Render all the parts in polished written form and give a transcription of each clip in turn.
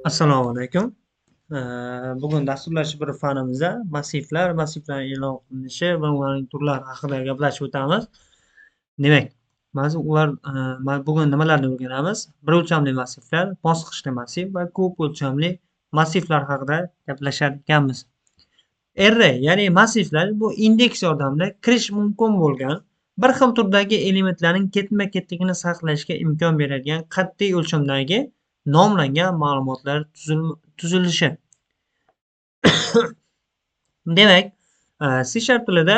Assalomu alaykum. Bugun dasturlash bir fanimizda massivlar e'lon qilinishi va ularning turlari haqida gaplashib o'tamiz. Demak, bugun nimalarni o'rganamiz? Bir o'lchamli massivlar, bosqichli massiv va ko'p o'lchamli massivlar haqida gaplashar ekanmiz. Array, ya'ni massivlar bu indeks yordamida kirish mumkin bo'lgan bir xil turdagi elementlarning ketma-ketligini saqlashga imkon beradigan qat'iy o'lchamdagi nomlangan ma'lumotlar tuzilishi. Demak, C# tilida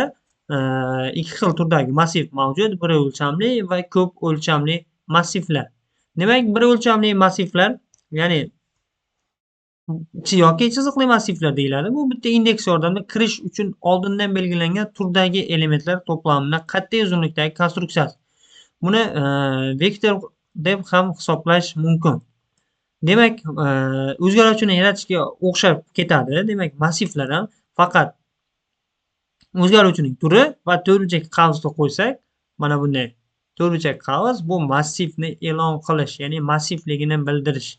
ikki xil turdagi massiv mavjud: bir o'lchamli va ko'p o'lchamli massivlar. Demak, bir o'lchamli massivlar, ya'ni yoki chiziqli massivlar deyiladi. Bu bitta indeks yordamida kirish uchun oldindan belgilangan turdagi elementlar to'plamining qat'iy uzunlikdagi konstruksiyasi. Buni vektor deb ham hisoblash mumkin. Demak, o'zgaruvchini yaratishga o'xshab ketadi. Demak, massivlar ham faqat o'zgaruvchining turi va to'rtburchak qavsni qo'ysak, mana bunday to'rtburchak qavs bu massivni e'lon qilish, ya'ni massivligini bildirish.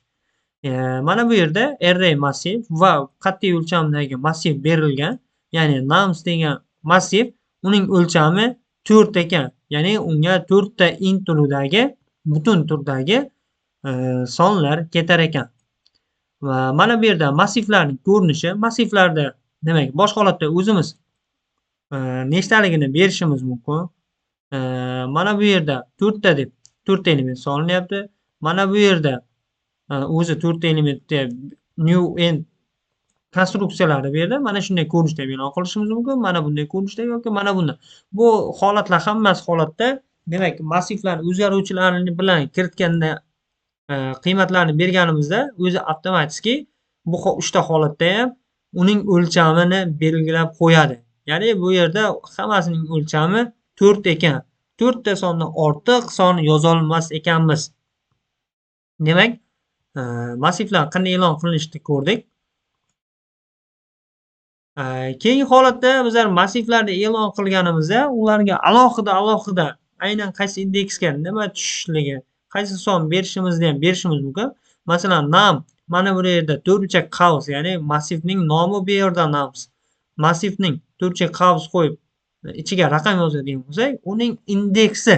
Mana bu yerda array massiv va qat'iy o'lchamdagi massiv berilgan, ya'ni nums degan massiv, uning o'lchami 4 ekan. Ya'ni unga 4 ta int turidagi butun turdagi sonlar ketar ekan. Va mana bu yerda massivlarning ko'rinishi, massivlarda demak, bosh holatda o'zimiz nechtaligini berishimiz mumkin. Mana bu yerda 4 ta deb 4 ta element solinyapti. Mana bu yerda o'zi 4 ta elementda new end konstruksiyalari bu yerda mana shunday ko'rinishda e'lon qilishimiz mumkin. Mana bunday ko'rinishda yoki mana bunday. Bu holatlar hammasi holatda, demak, massivlar o'zgaruvchilarini bilan kiritganda qiymatlarni berganimizda o'zi avtomatik bu 3 ta holatda ham uning o'lchamini belgilab qo'yadi. Ya'ni bu yerda hammasining o'lchami 4 ekan. 4 ta sondan ortiq son yoza olmas ekanmiz. Demak, massivlar qanday e'lon qilinishini ko'rdik. Keyingi holatda bizlar massivlarni e'lon qilganimizda ularga alohida aynan qaysi indeksga nima tushishligi, qaysi son berishimizni ham berishimiz mumkin. Masalan, num mana bu yerda to'rtburchak qavs, ya'ni massivning nomi bu yerda nums. Massivning to'rtburchak qavs qo'yib ichiga raqam yozadigan bo'lsak, uning indeksi,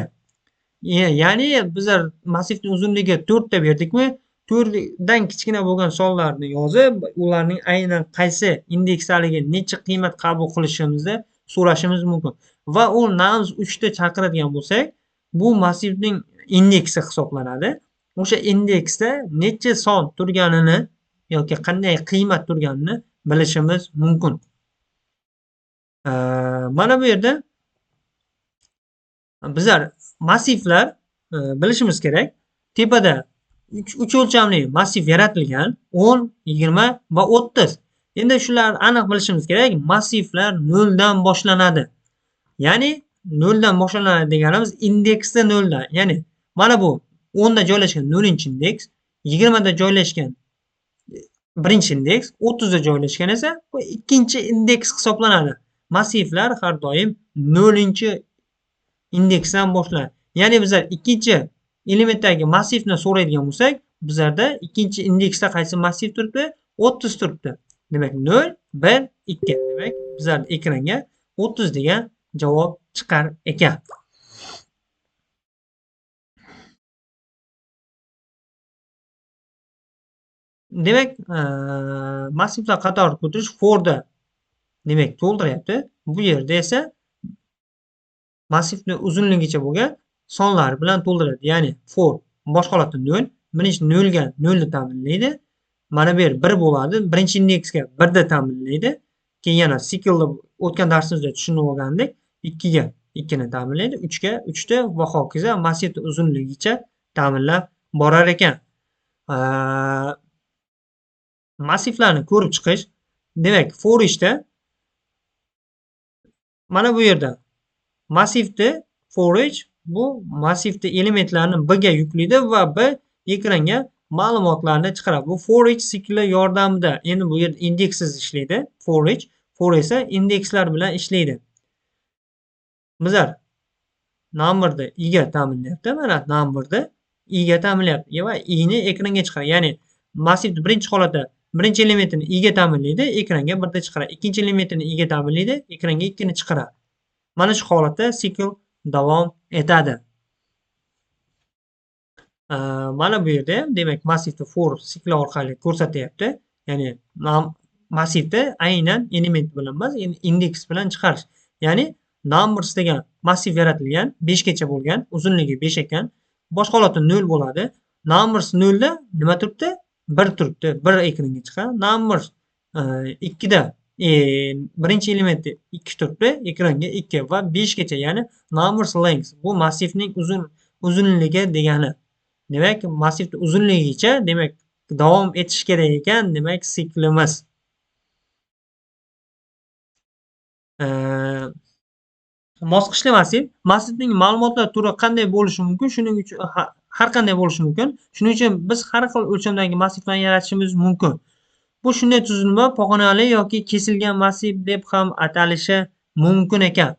ya'ni bizlar massivning uzunligi 4 ta berdikmi, 4 dan kichkina bo'lgan sonlarni yozib, ularning aynan qaysi indeksdaligi necha qiymat qabul qilishimizni so'rashimiz mumkin. Va u nums 3 ta chaqiradigan bo'lsak, bu massivning indeksi hisoblanadi. O'sha indeksda necha son turganini yoki qanday qiymat turganini bilishimiz mumkin. Mana bu yerda bizlar massivlar bilishimiz kerak. Tepada 3 o'lchamli massiv yaratilgan 10, 20 va 30. Endi shularni aniq bilishimiz kerak. Massivlar 0 dan boshlanadi. Ya'ni 0 dan boshlanadi deganimiz indeksi 0 dan. Ya'ni mana bu 10 da joylashgan 0-indeks, 20 da joylashgan 1-indeks, 30 da joylashgan esa bu 2-indeks hisoblanadi. Massivlar har doim 0-indeksdan boshlanadi. Ya'ni bizlar 2-elementdagi massivni so'raydigan bo'lsak, bizlarda 2-indeksda qaysi massiv turibdi? 30 turibdi. Demak, 0, 1, 2. Demak, bizlar ekranga 30 degan javob chiqar ekan. Demak, massivlar qatori ko'tirish for'da demak to'ldiryapti. Bu yerda esa massivning uzunligicha bo'lgan sonlar bilan to'ldiradi. Ya'ni for bosh holatda 0, birinchi 0 ga 0 ni ta'minlaydi. Mana bu yer 1 bo'ladi. Birinchi indeksga 1 da ta'minlaydi. Keyin yana siklda o'tgan darsimizda tushunib olgandik, 2 ga 2 ni ta'minlaydi, 3 ga 3 da va hokazo massivning uzunligicha ta'minlab borar ekan. Massivlarni ko'rib chiqish, demak, for ishda mana bu yerda massivni for each bu massivni elementlarni B ga yuklaydi va B ekranga ma'lumotlarni chiqaradi. Bu for each sikli yordamida. Endi bu yerda indekssiz ishlaydi. For each, for esa indekslar bilan ishlaydi. Bizlar numberni i ga ta'minlayapti. Mana numberni i ga ta'minlayapti va i ni ekranga chiqaradi. Ya'ni massivni birinchi holatda birinchi elementini i'ga ta'minlaydi, ekranga 1 ta chiqaradi. Ikkinchi elementini i'ga ta'minlaydi, ekranga 2 ni chiqaradi. Mana shu holatda sikl davom etadi. Mana bu yerda ham demak massivni for sikli orqali ko'rsatyapti. Ya'ni massivda aynan element bilan emas, indeks bilan chiqarish. Ya'ni numbers degan massiv yaratilgan, 5 gacha bo'lgan, uzunligi 5 ekan. Boshqa holatda 0 bo'ladi. Numbers 0 da nima turibdi? 1 turibdi. 1 ekranga chiqadi. Numbers 2 da birinchi elementi 2 turibdi, ekranga 2 va 5 gacha, ya'ni numbers length bu massivning uzunligi degani. Demak, massivni uzunligicha demak davom etish kerak ekan, demak siklimiz. Mosqichli massiv. Massivning ma'lumotlar turi qanday bo'lishi mumkin? Shuning uchun har qanday bo'lishi mumkin. Shuning uchun biz har xil o'lchamdagi massivlarni yaratishimiz mumkin. Bu shunday tuzilma pog'onali yoki kesilgan massiv deb ham atalishi mumkin ekan.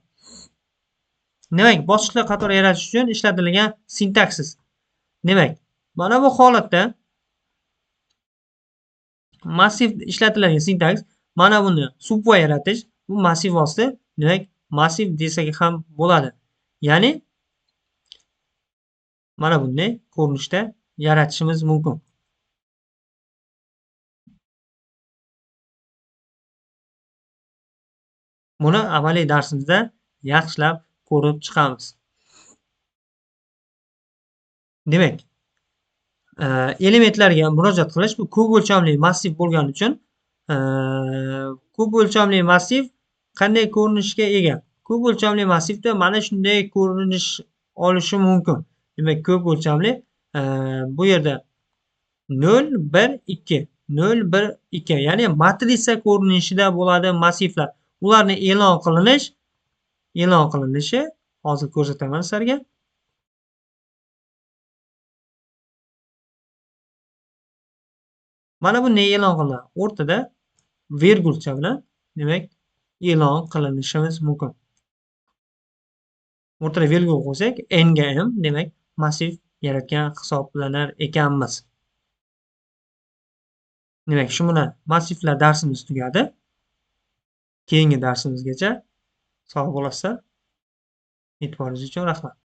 Demak, bosqichlar qatori yaratish uchun ishlatilgan sintaksis. Demak, mana bu holatda massiv ishlatiladigan sintaks, mana buni subva yaratish, bu massiv vosita, demak, massiv desak ham bo'ladi. Ya'ni mana bunday ko'rinishda yaratishimiz mumkin. Buni amaliy darsimizda yaxshilab ko'rib chiqamiz. Demak, elementlarga murojaat qilish bu ko'p o'lchamli massiv bo'lgani uchun ko'p o'lchamli massiv qanday ko'rinishga ega? Ko'p o'lchamli massivda mana shunday ko'rinish olishi mumkin. Demak, ko'p o'lchamli bu yerda 0 1 2 0 1 2, ya'ni matrica ko'rinishida bo'ladi massivlar. Ularni e'lon qilinishi hozir ko'rsataman sizlarga. Mana bunday e'lon qilinadi. O'rtada vergulcha bilan demak e'lon qilinishimiz mumkin. O'rtada vergul qo'ysak, n ga m demak massiv yaratgan hisoblanar ekanmiz. Demak, shu bilan massivlar darsimiz tugadi. Keyingi darsimizgacha sog' bo'lasizlar. E'tiboringiz uchun rahmat.